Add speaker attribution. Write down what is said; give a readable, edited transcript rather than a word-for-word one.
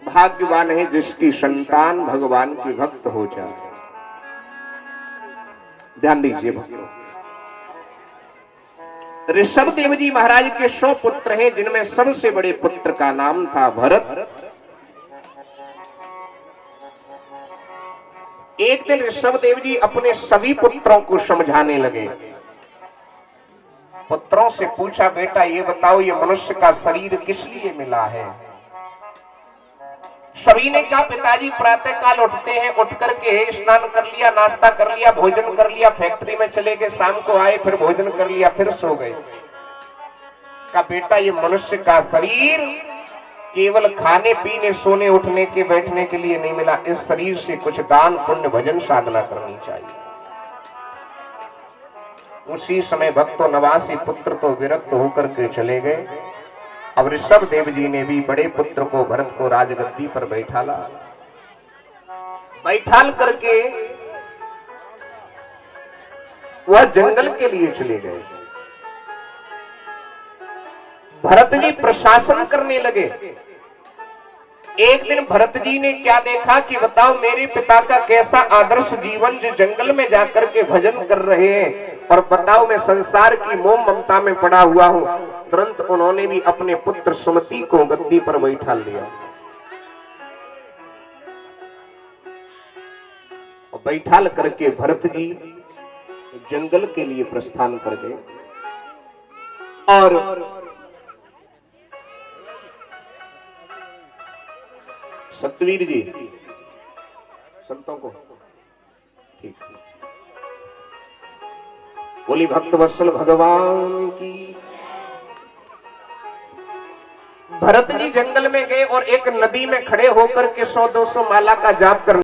Speaker 1: भाग्यवान है जिसकी संतान भगवान की भक्त हो जाए। ध्यान दीजिए भक्तों, ऋषभ देव जी महाराज के 100 पुत्र हैं, जिनमें सबसे बड़े पुत्र का नाम था भरत। एक दिन ऋषभ देव जी अपने सभी पुत्रों को समझाने लगे। पुत्रों से पूछा, बेटा ये बताओ, ये मनुष्य का शरीर किस लिए मिला है? सभी ने कहा, पिताजी प्रातः काल उठते हैं, उठ करके स्नान कर लिया, नाश्ता कर लिया, भोजन कर लिया, फैक्ट्री में चले गए, शाम को आए, फिर भोजन कर लिया, फिर सो गए। कहा बेटा ये मनुष्य का शरीर केवल खाने पीने सोने उठने के बैठने के लिए नहीं मिला, इस शरीर से कुछ दान पुण्य भजन साधना करनी चाहिए। उसी समय भक्तों 89 पुत्र तो विरक्त होकर के चले गए। अब ऋषभ देव जी ने भी बड़े पुत्र को भरत को राजगद्दी पर बैठाला। बैठाल करके वह जंगल के लिए चले गए। भरत जी प्रशासन करने लगे। एक दिन भरत जी ने क्या देखा कि बताओ मेरे पिता का कैसा आदर्श जीवन, जो जंगल में जाकर के भजन कर रहे हैं, और बताओ मैं संसार की मोह ममता में पड़ा हुआ हूं। तुरंत उन्होंने भी अपने पुत्र सुमति को गद्दी पर बैठा लिया और बैठाल करके भरत जी जंगल के लिए प्रस्थान कर गए। और सतवीर जी संतों को ठीक, बोली भक्त वत्सल भगवान की। भरत जी जंगल में गए और एक नदी में खड़े होकर के 100-200 माला का जाप कर